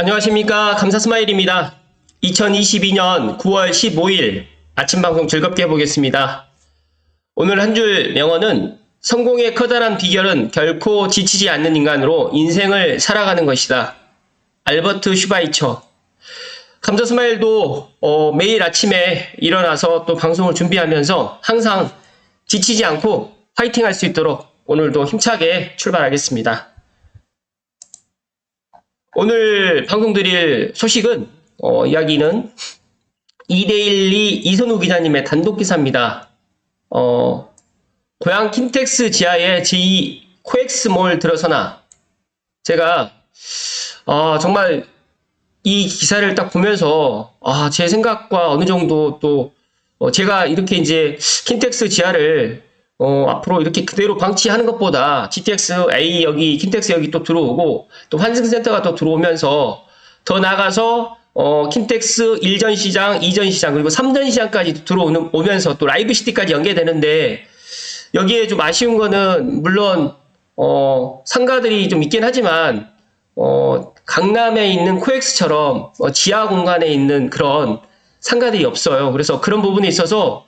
안녕하십니까. 감사스마일입니다. 2022년 9월 15일 아침 방송 즐겁게 해보겠습니다. 오늘 한 줄 명언은 성공의 커다란 비결은 결코 지치지 않는 인간으로 인생을 살아가는 것이다. 알버트 슈바이처. 감사스마일도 매일 아침에 일어나서 또 방송을 준비하면서 항상 지치지 않고 파이팅 할 수 있도록 오늘도 힘차게 출발하겠습니다. 오늘 방송 드릴 소식은 이야기는 2데일리 이선우 기자님의 단독 기사입니다. 고향 킨텍스 지하에 제2 코엑스몰 들어서나 제가 정말 이 기사를 딱 보면서 제 생각과 어느 정도 또 제가 이렇게 이제 킨텍스 지하를 앞으로 이렇게 그대로 방치하는 것보다 GTX A 여기 킨텍스 여기 또 들어오고 또 환승센터가 또 들어오면서 더 나가서 킨텍스 1전 시장, 2전 시장 그리고 3전 시장까지 들어오면서 또 라이브 시티까지 연계되는데 여기에 좀 아쉬운 거는 물론 상가들이 좀 있긴 하지만 강남에 있는 코엑스처럼 지하 공간에 있는 그런 상가들이 없어요. 그래서 그런 부분에 있어서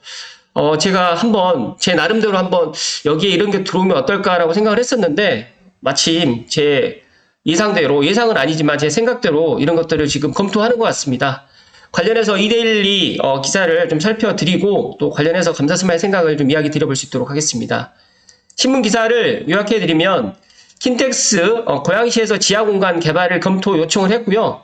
제가 한번 제 나름대로 한번 여기에 이런 게 들어오면 어떨까라고 생각을 했었는데 마침 제 예상대로, 예상은 아니지만 제 생각대로 이런 것들을 지금 검토하는 것 같습니다. 관련해서 2데일리 기사를 좀 살펴드리고 또 관련해서 감사스마일 생각을 좀 이야기 드려볼 수 있도록 하겠습니다. 신문 기사를 요약해드리면 킨텍스 고양시에서 지하공간 개발을 검토 요청을 했고요.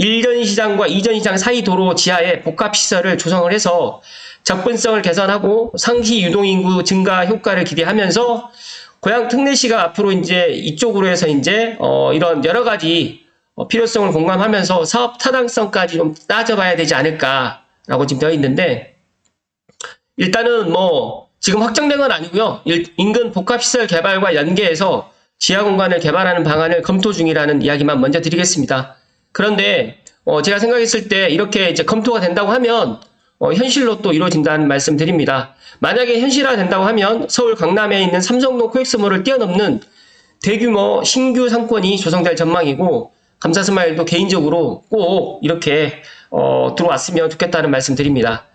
1전 시장과 2전 시장 사이 도로 지하에 복합시설을 조성을 해서 접근성을 개선하고 상시 유동인구 증가 효과를 기대하면서 고양 특례시가 앞으로 이제 이쪽으로 해서 이제 이런 여러 가지 필요성을 공감하면서 사업 타당성까지 좀 따져봐야 되지 않을까라고 지금 되어 있는데 일단은 뭐 지금 확정된 건 아니고요. 인근 복합시설 개발과 연계해서 지하 공간을 개발하는 방안을 검토 중이라는 이야기만 먼저 드리겠습니다. 그런데 제가 생각했을 때 이렇게 이제 검토가 된다고 하면 현실로 또 이루어진다는 말씀 드립니다. 만약에 현실화 된다고 하면 서울 강남에 있는 삼성동 코엑스몰을 뛰어넘는 대규모 신규 상권이 조성될 전망이고 감사스마일도 개인적으로 꼭 이렇게 들어왔으면 좋겠다는 말씀 드립니다.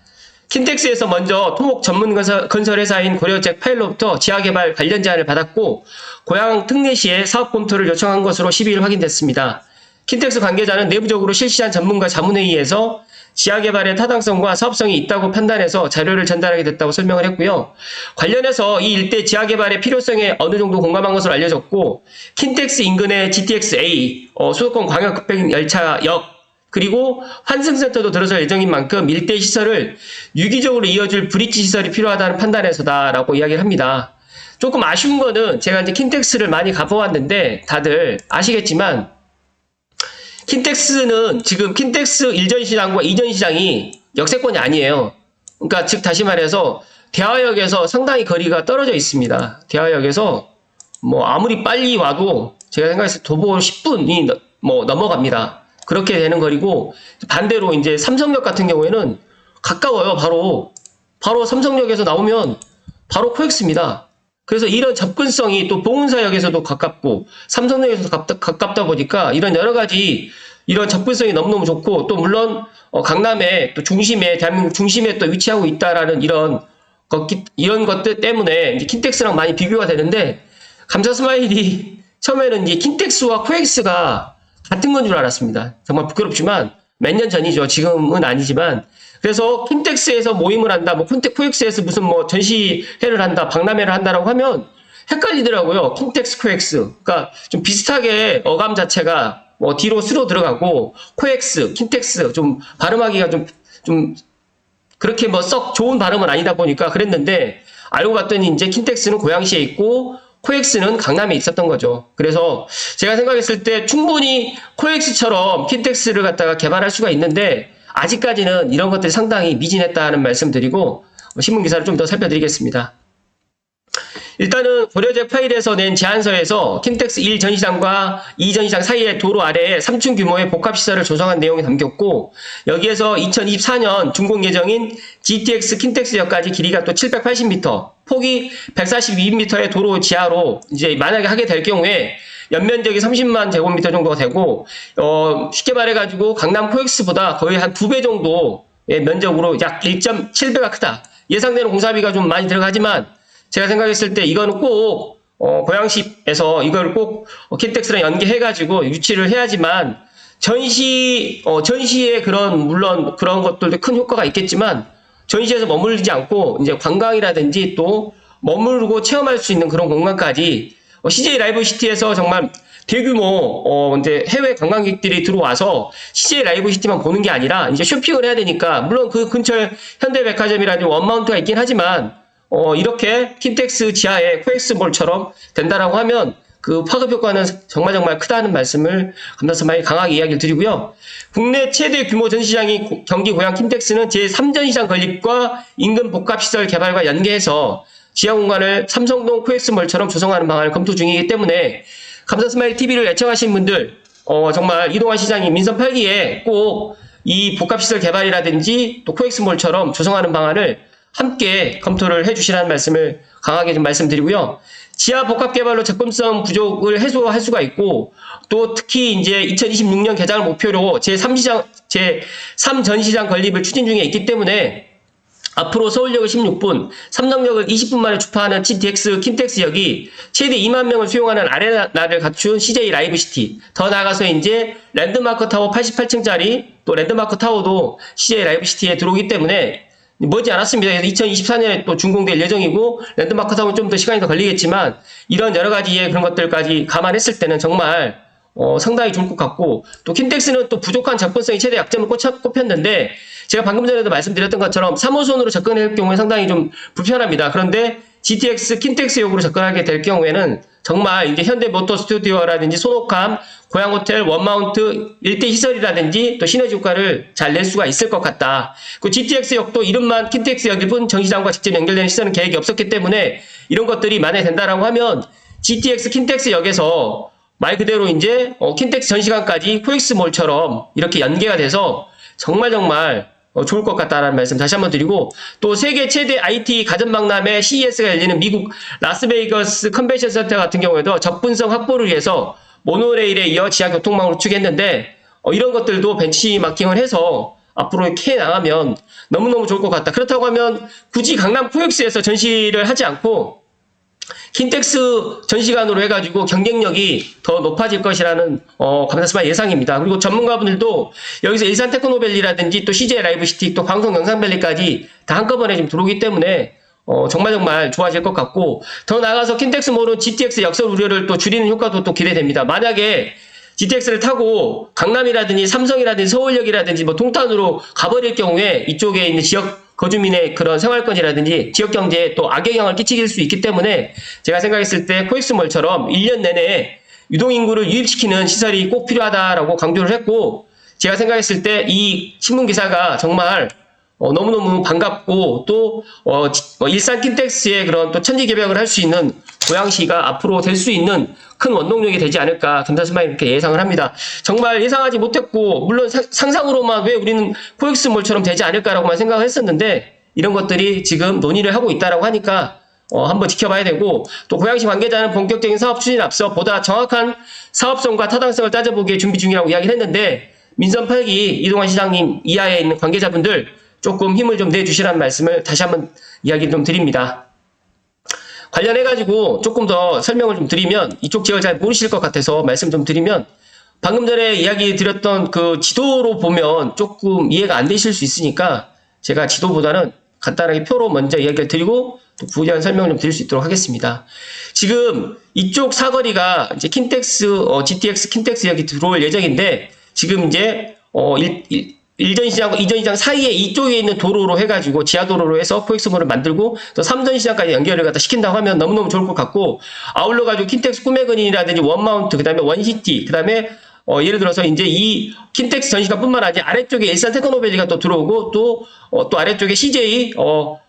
킨텍스에서 먼저 토목 전문 건설 회사인 고려잭 파일로부터 지하개발 관련 제안을 받았고 고양 특례시에 사업 검토를 요청한 것으로 12일 확인됐습니다. 킨텍스 관계자는 내부적으로 실시한 전문가 자문회의에서 지하개발의 타당성과 사업성이 있다고 판단해서 자료를 전달하게 됐다고 설명을 했고요. 관련해서 이 일대 지하개발의 필요성에 어느 정도 공감한 것으로 알려졌고 킨텍스 인근의 GTX-A, 수도권 광역급행열차역 그리고 환승센터도 들어설 예정인 만큼 일대 시설을 유기적으로 이어줄 브릿지 시설이 필요하다는 판단에서다라고 이야기를 합니다. 조금 아쉬운 거는 제가 이제 킨텍스를 많이 가보았는데 다들 아시겠지만 킨텍스는 지금 킨텍스 1전 시장과 2전 시장이 역세권이 아니에요. 그러니까 즉 다시 말해서 대화역에서 상당히 거리가 떨어져 있습니다. 대화역에서 뭐 아무리 빨리 와도 제가 생각했을 때 도보 10분이 뭐 넘어갑니다. 그렇게 되는 거리고 반대로 이제 삼성역 같은 경우에는 가까워요. 바로 삼성역에서 나오면 바로 코엑스입니다. 그래서 이런 접근성이 또 봉은사역에서도 가깝고 삼성역에서도 가깝다 보니까 이런 여러 가지 이런 접근성이 너무너무 좋고 또 물론 강남의 또 중심에 대한민국 중심에 또 위치하고 있다라는 이런 것들 때문에 이제 킨텍스랑 많이 비교가 되는데 감사스마일이 처음에는 이제 킨텍스와 코엑스가 같은 건 줄 알았습니다. 정말 부끄럽지만 몇 년 전이죠. 지금은 아니지만 그래서 킨텍스에서 모임을 한다, 뭐 코엑스에서 무슨 뭐 전시회를 한다, 박람회를 한다라고 하면 헷갈리더라고요. 킨텍스, 코엑스. 그러니까 좀 비슷하게 어감 자체가 뭐 뒤로 쓰러 들어가고 코엑스, 킨텍스 좀 발음하기가 좀 그렇게 뭐 썩 좋은 발음은 아니다 보니까 그랬는데 알고 봤더니 이제 킨텍스는 고양시에 있고 코엑스는 강남에 있었던 거죠. 그래서 제가 생각했을 때 충분히 코엑스처럼 킨텍스를 갖다가 개발할 수가 있는데 아직까지는 이런 것들이 상당히 미진했다는 말씀드리고 신문 기사를 좀 더 살펴드리겠습니다. 일단은 고려잭 파일에서 낸 제안서에서 킨텍스 1전 시장과 2전 시장 사이의 도로 아래에 3층 규모의 복합시설을 조성한 내용이 담겼고 여기에서 2024년 준공 예정인 GTX 킨텍스역까지 길이가 또 780m, 폭이 142m의 도로 지하로 이제 만약에 하게 될 경우에 연면적이 30만 제곱미터 정도가 되고, 쉽게 말해가지고 강남 코엑스보다 거의 한 2배 정도의 면적으로 약 1.7배가 크다. 예상되는 공사비가 좀 많이 들어가지만, 제가 생각했을 때 이거는 꼭, 고양시에서 이걸 꼭 킨텍스랑 연계해가지고 유치를 해야지만, 전시의 물론 그런 것들도 큰 효과가 있겠지만, 전시에서 머물지 않고, 이제 관광이라든지 또 머무르고 체험할 수 있는 그런 공간까지, CJ 라이브 시티에서 정말 대규모, 이제 해외 관광객들이 들어와서 CJ 라이브 시티만 보는 게 아니라, 이제 쇼핑을 해야 되니까, 물론 그 근처에 현대백화점이라든지 원마운트가 있긴 하지만, 이렇게 킨텍스 지하에 코엑스몰처럼 된다라고 하면, 그 파급 효과는 정말 크다는 말씀을 감사스마이 강하게 이야기를 드리고요. 국내 최대 규모 전시장이 경기 고양 킨텍스는 제3전시장 건립과 인근 복합시설 개발과 연계해서 지하 공간을 삼성동 코엑스몰처럼 조성하는 방안을 검토 중이기 때문에 감사스마일 TV를 애청하신 분들, 정말 이동환 시장이 민선 8기에 꼭 이 복합시설 개발이라든지 또 코엑스몰처럼 조성하는 방안을 함께 검토를 해주시라는 말씀을 강하게 좀 말씀드리고요. 지하 복합 개발로 접근성 부족을 해소할 수가 있고, 또 특히 이제 2026년 개장을 목표로 제3전시장 건립을 추진 중에 있기 때문에 앞으로 서울역을 16분, 삼성역을 20분 만에 주파하는 GTX 킨텍스역이 최대 2만 명을 수용하는 아레나를 갖춘 CJ 라이브 시티, 더 나아가서 이제 랜드마크 타워 88층짜리 또 랜드마크 타워도 CJ 라이브 시티에 들어오기 때문에 머지 않았습니다. 그래서 2024년에 또 준공될 예정이고, 랜드마크 타워는 좀 더 시간이 더 걸리겠지만, 이런 여러 가지의 그런 것들까지 감안했을 때는 정말, 상당히 좋을 것 같고, 또 킨텍스는 또 부족한 접근성이 최대 약점을 꼽혔는데, 제가 방금 전에도 말씀드렸던 것처럼 3호선으로 접근할 경우에 상당히 좀 불편합니다. 그런데 GTX 킨텍스역으로 접근하게 될 경우에는 정말 이제 현대모터 스튜디오라든지 소노캄, 고양호텔, 원마운트 일대 시설이라든지 또 시너지 효과를 잘 낼 수가 있을 것 같다. 그 GTX역도 이름만 킨텍스역일 뿐 전시장과 직접 연결되는 시설은 계획이 없었기 때문에 이런 것들이 만약에 된다라고 하면 GTX 킨텍스역에서 말 그대로 이제 킨텍스 전시관까지 코엑스몰처럼 이렇게 연계가 돼서 정말 좋을 것 같다라는 말씀 다시 한번 드리고, 또 세계 최대 IT 가전박람회 CES가 열리는 미국 라스베이거스 컨벤션 센터 같은 경우에도 접근성 확보를 위해서 모노레일에 이어 지하 교통망을 구축했는데, 이런 것들도 벤치마킹을 해서 앞으로 이렇게 나가면 너무너무 좋을 것 같다. 그렇다고 하면 굳이 강남 코엑스에서 전시를 하지 않고 킨텍스 전시관으로 해가지고 경쟁력이 더 높아질 것이라는 감사스마 예상입니다. 그리고 전문가분들도 여기서 일산 테크노밸리라든지 또 CJ 라이브시티 또 광성 영상밸리까지 다 한꺼번에 지금 들어오기 때문에 정말 좋아질 것 같고, 더 나아가서 킨텍스몰은 GTX 역설 우려를 또 줄이는 효과도 또 기대됩니다. 만약에 GTX를 타고 강남이라든지 삼성이라든지 서울역이라든지 뭐 동탄으로 가버릴 경우에 이쪽에 있는 지역 거주민의 그런 생활권이라든지 지역 경제에 또 악영향을 끼칠 수 있기 때문에 제가 생각했을 때 코엑스몰처럼 1년 내내 유동인구를 유입시키는 시설이 꼭 필요하다라고 강조를 했고, 제가 생각했을 때 이 신문 기사가 정말 너무너무 반갑고, 또 일산 킨텍스의 그런 또 천지개벽을 할 수 있는 고양시가 앞으로 될 수 있는 큰 원동력이 되지 않을까 감사스마이 이렇게 예상을 합니다. 정말 예상하지 못했고, 물론 상상으로만 왜 우리는 코엑스몰처럼 되지 않을까라고만 생각을 했었는데, 이런 것들이 지금 논의를 하고 있다라고 하니까 한번 지켜봐야 되고, 또 고양시 관계자는 본격적인 사업 추진에 앞서 보다 정확한 사업성과 타당성을 따져보기에 준비 중이라고 이야기를 했는데, 민선 8기 이동환 시장님 이하에 있는 관계자분들 조금 힘을 좀 내주시라는 말씀을 다시 한번 이야기 좀 드립니다. 관련해가지고 조금 더 설명을 좀 드리면, 이쪽 지역을 잘 모르실 것 같아서 말씀 좀 드리면, 방금 전에 이야기 드렸던 그 지도로 보면 조금 이해가 안 되실 수 있으니까 제가 지도보다는 간단하게 표로 먼저 이야기를 드리고 또 부유한 설명을 좀 드릴 수 있도록 하겠습니다. 지금 이쪽 사거리가 이제 GTX 킨텍스역이 들어올 예정인데, 지금 이제 일전시장과 이전시장 사이에 이쪽에 있는 도로로 해가지고 지하도로로 해서 코엑스몰을 만들고 또 3전시장까지 연결을 갖다 시킨다고 하면 너무너무 좋을 것 같고, 아울러 가지고 킨텍스 꿈의근이라든지 원마운트, 그 다음에 원시티, 그 다음에 예를 들어서 이제 이 킨텍스 전시관뿐만 아니라 아래쪽에 일산 테크노밸리가 또 들어오고, 또 아래쪽에 CJ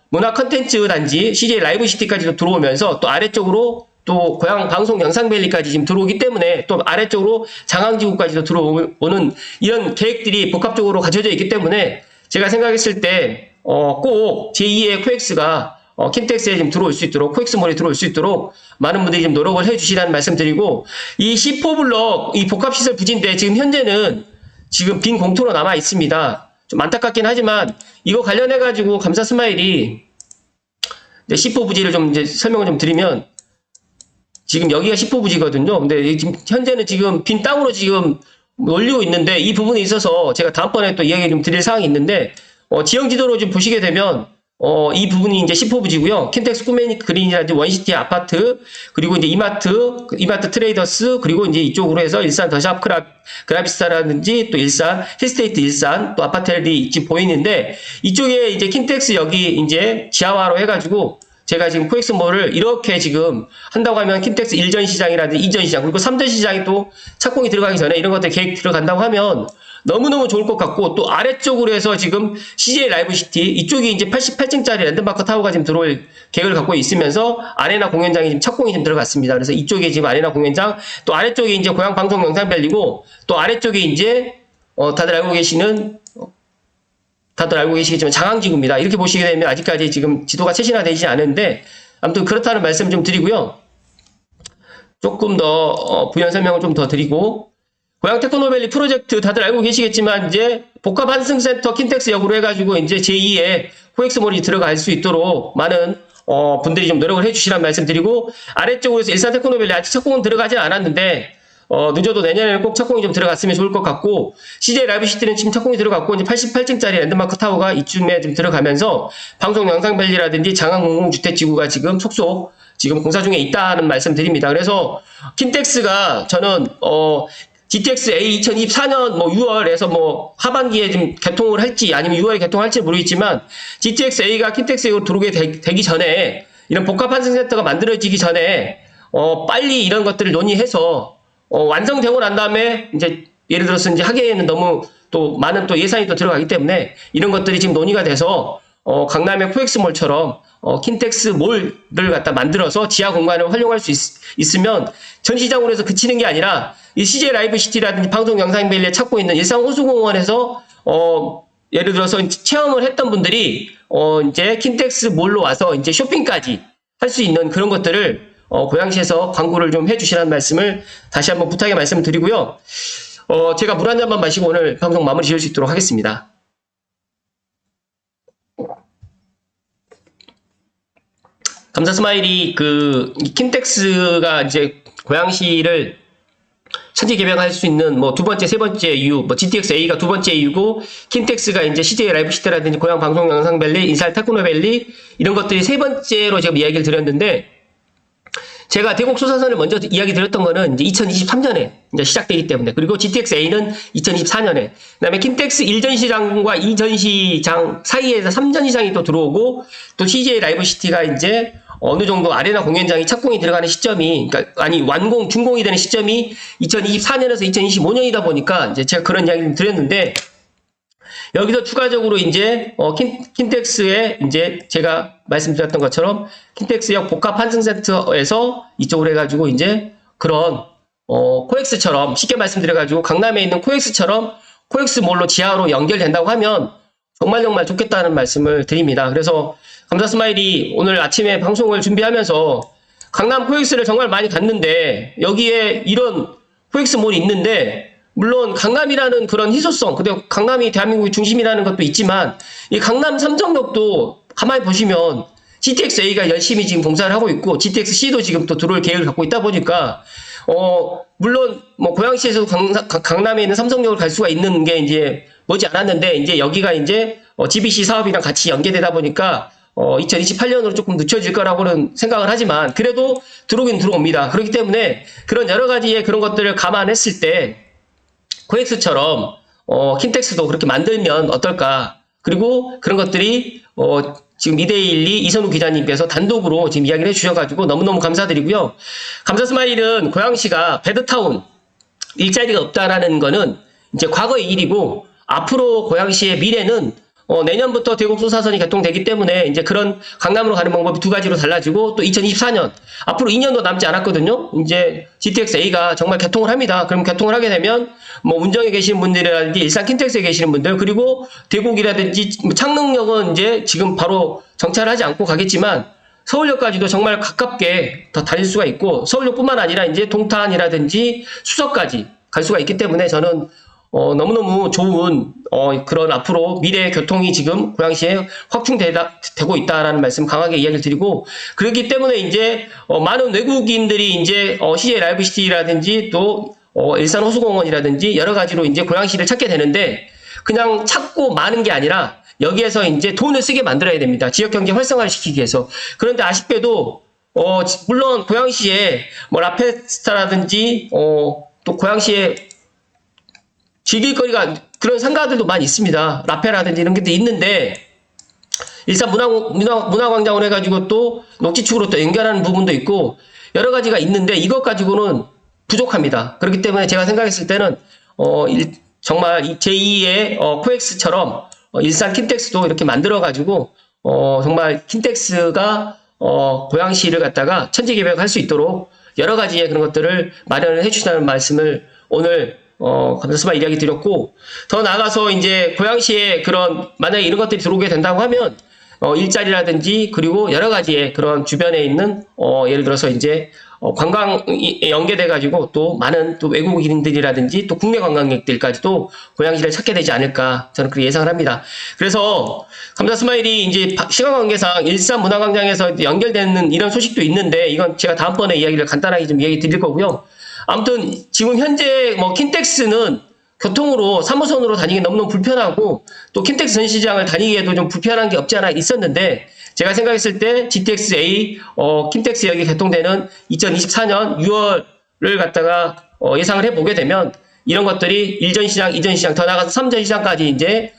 문화 컨텐츠 단지 CJ 라이브 시티까지도 들어오면서 또 아래쪽으로 또 고양 방송 영상밸리까지 지금 들어오기 때문에 또 아래쪽으로 장항지구까지도 들어오는 이런 계획들이 복합적으로 갖춰져 있기 때문에 제가 생각했을 때 꼭 제2의 코엑스가 킨텍스에 좀 들어올 수 있도록, 코엑스몰에 들어올 수 있도록 많은 분들이 좀 노력을 해주시라는 말씀 드리고, 이 C4블럭, 이 복합시설 부지인데 지금 현재는 지금 빈 공터로 남아 있습니다. 좀 안타깝긴 하지만 이거 관련해가지고 감사 스마일이 C4 부지를 좀 이제 설명을 좀 드리면, 지금 여기가 10호 부지거든요. 근데 지금 현재는 지금 빈 땅으로 지금 올리고 있는데, 이 부분에 있어서 제가 다음번에 또 이야기 좀 드릴 사항이 있는데, 지형 지도로 좀 보시게 되면, 이 부분이 이제 10호 부지고요. 킨텍스 꾸메니 그린이라든지 원시티 아파트, 그리고 이제 이마트 트레이더스, 그리고 이제 이쪽으로 해서 일산 더샵 그라비스타라든지 또 일산 힐스테이트 일산 또 아파트들이 있지 보이는데, 이쪽에 이제 킨텍스 여기 이제 지하화로 해가지고 제가 지금 코엑스몰을 이렇게 지금 한다고 하면 킨텍스 1전 시장이라든지 2전 시장, 그리고 3전 시장이 또 착공이 들어가기 전에 이런 것들 계획 들어간다고 하면 너무너무 좋을 것 같고, 또 아래쪽으로 해서 지금 CJ 라이브시티 이쪽이 이제 88층짜리 랜드마크 타워가 지금 들어올 계획을 갖고 있으면서 아레나 공연장이 지금 착공이 좀 들어갔습니다. 그래서 이쪽에 지금 아레나 공연장, 또 아래쪽에 이제 고향 방송 영상밸리고, 또 아래쪽에 이제 다들 알고 계시겠지만 장항지구입니다. 이렇게 보시게 되면 아직까지 지금 지도가 최신화되지 않은데, 아무튼 그렇다는 말씀 좀 드리고요. 조금 더 부연 설명을 좀 더 드리고, 고향 테크노밸리 프로젝트 다들 알고 계시겠지만 이제 복합 환승센터 킨텍스역으로 해가지고 이제 제2의 코엑스몰이 들어갈 수 있도록 많은 분들이 좀 노력을 해주시라는 말씀 드리고, 아래쪽으로 해서 일산 테크노밸리 아직 착공은 들어가지 않았는데 늦어도 내년에는 꼭 착공이 좀 들어갔으면 좋을 것 같고, CJ 라이브시티는 지금 착공이 들어갔고 이제 88층짜리 랜드마크 타워가 이쯤에 좀 들어가면서 방송 영상밸리라든지 장항 공공주택지구가 지금 속속 지금 공사 중에 있다는 말씀 드립니다. 그래서 킨텍스가 저는 GTX A 2024년 6월에서 하반기에 좀 개통을 할지 아니면 6월에 개통할지 모르겠지만, GTX A가 킨텍스에 들어오게 되기 전에, 이런 복합 환승센터가 만들어지기 전에 빨리 이런 것들을 논의해서 완성되고 난 다음에 이제 예를 들어서 이제 하기에는 너무 또 많은 또 예산이 또 들어가기 때문에 이런 것들이 지금 논의가 돼서 강남의 코엑스몰처럼 킨텍스몰을 갖다 만들어서 지하 공간을 활용할 수 있으면 전 시장으로 해서 그치는 게 아니라 이 CJ 라이브시티라든지 방송 영상밸리에 찾고 있는 일산 호수공원에서 예를 들어서 체험을 했던 분들이 이제 킨텍스몰로 와서 이제 쇼핑까지 할 수 있는 그런 것들을 고양시에서 광고를 좀 해주시라는 말씀을 다시 한번 부탁의 말씀을 드리고요. 제가 물 한 잔만 마시고 오늘 방송 마무리 지을 수 있도록 하겠습니다. 감사 스마일이 킨텍스가 이제 고양시를 천지 개방할 수 있는 두 번째, 세 번째 이유, GTX A가 두 번째 이유고, 킨텍스가 이제 CJ 라이브시티라든지 고향 방송 영상밸리, 인살 테크노밸리 이런 것들이 세 번째로 지금 이야기를 드렸는데, 제가 대곡 소사선을 먼저 이야기 드렸던 거는 이제 2023년에 이제 시작되기 때문에, 그리고 GTX A는 2024년에, 그다음에 킨텍스 1전 시장과 2전 시장 사이에서 3전 시장이 또 들어오고, 또 CJ 라이브시티가 이제 어느 정도 아레나 공연장이 착공이 들어가는 시점이, 그러니까 준공이 되는 시점이 2024년에서 2025년이다 보니까 이제 제가 그런 이야기를 드렸는데, 여기서 추가적으로 이제 킨텍스에 이제 제가 말씀드렸던 것처럼 킨텍스역 복합 환승센터에서 이쪽으로 해가지고 이제 그런 코엑스처럼, 쉽게 말씀드려가지고 강남에 있는 코엑스처럼 코엑스몰로 지하로 연결된다고 하면 정말 좋겠다는 말씀을 드립니다. 그래서 감사 스마일이 오늘 아침에 방송을 준비하면서 강남 코엑스를 정말 많이 갔는데, 여기에 이런 코엑스몰이 있는데, 물론 강남이라는 그런 희소성, 근데 강남이 대한민국의 중심이라는 것도 있지만, 이 강남 삼성역도 가만히 보시면 GTX A가 열심히 지금 공사를 하고 있고, GTX C도 지금 또 들어올 계획을 갖고 있다 보니까, 물론 고양시에서 강남에 있는 삼성역을 갈 수가 있는 게 이제 머지 않았는데, 이제 여기가 이제 GBC 사업이랑 같이 연계되다 보니까 2028년으로 조금 늦춰질 거라고는 생각을 하지만, 그래도 들어오긴 들어옵니다. 그렇기 때문에 그런 여러 가지의 그런 것들을 감안했을 때 코엑스처럼 킨텍스도 그렇게 만들면 어떨까. 그리고 그런 것들이 지금 2대12 이선우 기자님께서 단독으로 지금 이야기를 해주셔가지고 너무너무 감사드리고요. 감사 스마일은 고양시가 배드타운, 일자리가 없다라는 거는 이제 과거의 일이고, 앞으로 고양시의 미래는 내년부터 대곡소사선이 개통되기 때문에 이제 그런 강남으로 가는 방법이 두 가지로 달라지고 또 2024년 앞으로 2년도 남지 않았거든요. 이제 GTX-A가 정말 개통을 합니다. 그럼 개통을 하게 되면 뭐 운정에 계시는 분들이라든지 일산 킨텍스에 계시는 분들 그리고 대곡이라든지 창릉역은 이제 지금 바로 정차를 하지 않고 가겠지만 서울역까지도 정말 가깝게 더 다닐 수가 있고 서울역뿐만 아니라 이제 동탄이라든지 수서까지 갈 수가 있기 때문에 저는 너무너무 좋은, 그런 앞으로 미래의 교통이 지금 고양시에 확충되고 있다라는 말씀 강하게 이야기를 드리고, 그렇기 때문에 이제, 많은 외국인들이 이제, CJ 라이브시티라든지 또, 일산 호수공원이라든지 여러 가지로 이제 고양시를 찾게 되는데, 그냥 찾고 마는 게 아니라, 여기에서 이제 돈을 쓰게 만들어야 됩니다. 지역 경제 활성화를 시키기 위해서. 그런데 아쉽게도, 물론 고양시에 뭐 라페스타라든지, 또 고양시에 즐길거리가 그런 상가들도 많이 있습니다. 라페라든지 이런 게 있는데 일산 문화광장으로 해가지고 또 녹지축으로 또 연결하는 부분도 있고 여러 가지가 있는데 이것 가지고는 부족합니다. 그렇기 때문에 제가 생각했을 때는 정말 제2의 코엑스처럼 일산 킨텍스도 이렇게 만들어가지고 정말 킨텍스가 고양시를 갖다가 천지개벽할 수 있도록 여러 가지의 그런 것들을 마련을 해주시다는 말씀을 오늘 감사스마 이야기 드렸고, 더 나아가서 이제 고양시에 그런, 만약에 이런 것들이 들어오게 된다고 하면, 일자리라든지, 그리고 여러 가지의 그런 주변에 있는, 예를 들어서 이제, 관광에 연계돼가지고 또 많은 또 외국인들이라든지 또 국내 관광객들까지도 고양시를 찾게 되지 않을까, 저는 그렇게 예상을 합니다. 그래서, 감사스마일이 이제 시간 관계상 일산 문화광장에서 연결되는 이런 소식도 있는데, 이건 제가 다음번에 이야기를 간단하게 좀 이야기 드릴 거고요. 아무튼 지금 현재 뭐 킨텍스는 교통으로 3호선으로 다니기 너무너무 불편하고 또 킨텍스 전시장을 다니기에도 좀 불편한 게 없지 않아 있었는데 제가 생각했을 때 GTX-A 킨텍스역이 개통되는 2024년 6월을 갖다가 예상을 해보게 되면 이런 것들이 1전시장, 2전시장 더 나가서 3전시장까지 이제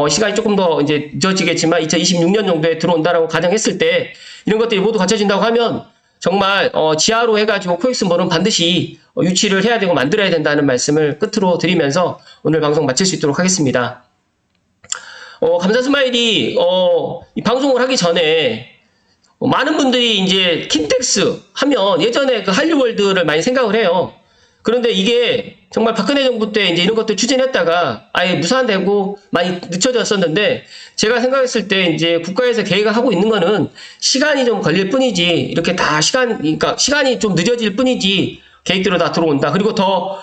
시간이 조금 더 이제 늦어지겠지만 2026년 정도에 들어온다라고 가정했을 때 이런 것들이 모두 갖춰진다고 하면 정말 지하로 해가지고 코엑스몰은 반드시 유치를 해야 되고 만들어야 된다는 말씀을 끝으로 드리면서 오늘 방송 마칠 수 있도록 하겠습니다. 감사스마일이 이 방송을 하기 전에 많은 분들이 이제 킨텍스 하면 예전에 그 한류월드를 많이 생각을 해요. 그런데 이게 정말 박근혜 정부 때 이제 이런 것들 추진했다가 아예 무산되고 많이 늦춰졌었는데 제가 생각했을 때 이제 국가에서 계획을 하고 있는 거는 시간이 좀 걸릴 뿐이지 이렇게 다 그러니까 시간이 좀 늦어질 뿐이지 계획대로 다 들어온다. 그리고 더,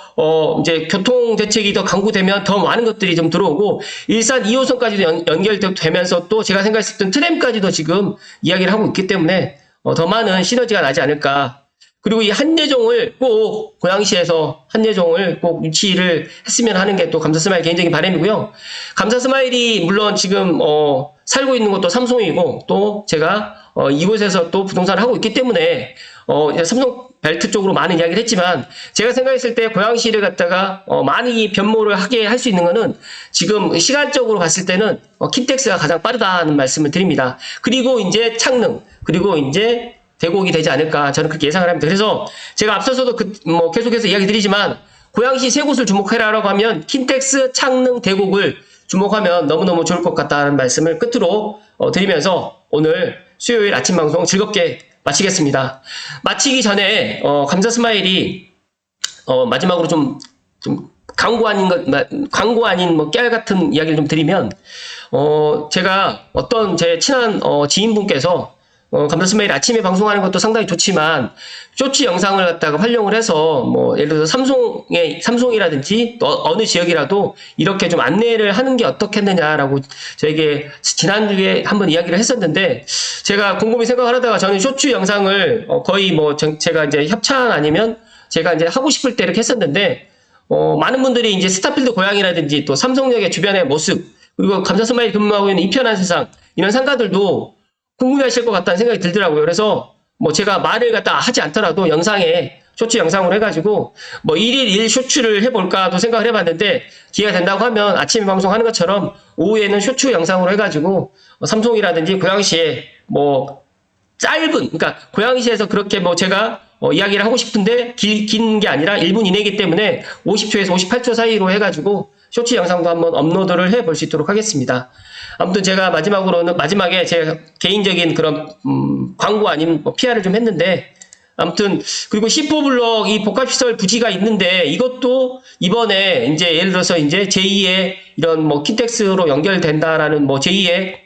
이제 교통 대책이 더 강구되면 더 많은 것들이 좀 들어오고 일산 2호선까지도 연결되면서 또 제가 생각했을 때 트램까지도 지금 이야기를 하고 있기 때문에 더 많은 시너지가 나지 않을까. 그리고 이 한예종을 꼭 고양시에서 한예종을 꼭 유치를 했으면 하는 게 또 감사스마일 개인적인 바람이고요. 감사스마일이 물론 지금 살고 있는 것도 삼송이고 또 제가 이곳에서 또 부동산을 하고 있기 때문에 삼성 벨트 쪽으로 많은 이야기를 했지만 제가 생각했을 때 고양시를 갖다가 많이 변모를 하게 할 수 있는 거는 지금 시간적으로 봤을 때는 킨텍스가 가장 빠르다는 말씀을 드립니다. 그리고 이제 창릉 그리고 이제 대곡이 되지 않을까 저는 그렇게 예상을 합니다. 그래서 제가 앞서서도 계속해서 이야기 드리지만 고양시 세 곳을 주목해라라고 하면 킨텍스, 창릉, 대곡을 주목하면 너무너무 좋을 것 같다는 말씀을 끝으로 드리면서 오늘 수요일 아침 방송 즐겁게 마치겠습니다. 마치기 전에 감사스마일이 마지막으로 좀 광고 아닌 뭐 깨알 같은 이야기를 좀 드리면 제가 어떤 제 친한 지인분께서 감사스마일 아침에 방송하는 것도 상당히 좋지만 쇼츠 영상을 갖다가 활용을 해서 뭐 예를 들어서 삼송이라든지 어느 지역이라도 이렇게 좀 안내를 하는 게 어떻겠느냐라고 저에게 지난주에 한번 이야기를 했었는데 제가 곰곰이 생각을 하다가 저는 쇼츠 영상을 거의 뭐 제가 이제 협찬 아니면 제가 이제 하고 싶을 때 이렇게 했었는데 많은 분들이 이제 스타필드 고양이라든지 또 삼성역의 주변의 모습 그리고 감사스마일 근무하고 있는 이편한 세상 이런 상가들도 궁금해하실 것 같다는 생각이 들더라고요. 그래서 뭐 제가 말을 갖다 하지 않더라도 영상에 쇼츠 영상으로 해가지고 뭐 1일 1 쇼츠를 해볼까도 생각을 해봤는데 기회가 된다고 하면 아침에 방송하는 것처럼 오후에는 쇼츠 영상으로 해가지고 삼송이라든지 고양시에 뭐 짧은 그러니까 고양시에서 그렇게 뭐 제가 이야기를 하고 싶은데 긴 게 아니라 1분 이내이기 때문에 50초에서 58초 사이로 해가지고 쇼츠 영상도 한번 업로드를 해볼 수 있도록 하겠습니다. 아무튼 제가 마지막에 제 개인적인 그런 광고 아닌 뭐 PR을 좀 했는데, 아무튼 그리고 C4 블록 이 복합시설 부지가 있는데 이것도 이번에 이제 예를 들어서 이제 제2의 이런 뭐 킨텍스로 연결된다라는 뭐 제2의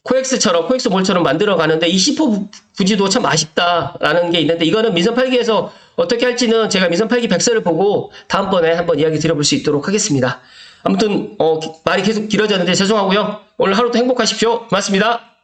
코엑스몰처럼 만들어 가는데 이 C4 부지도 참 아쉽다라는 게 있는데, 이거는 민선 8기에서 어떻게 할지는 제가 민선 8기 백서를 보고 다음번에 한번 이야기 드려볼 수 있도록 하겠습니다. 아무튼 말이 계속 길어졌는데 죄송하고요. 오늘 하루도 행복하십시오. 고맙습니다.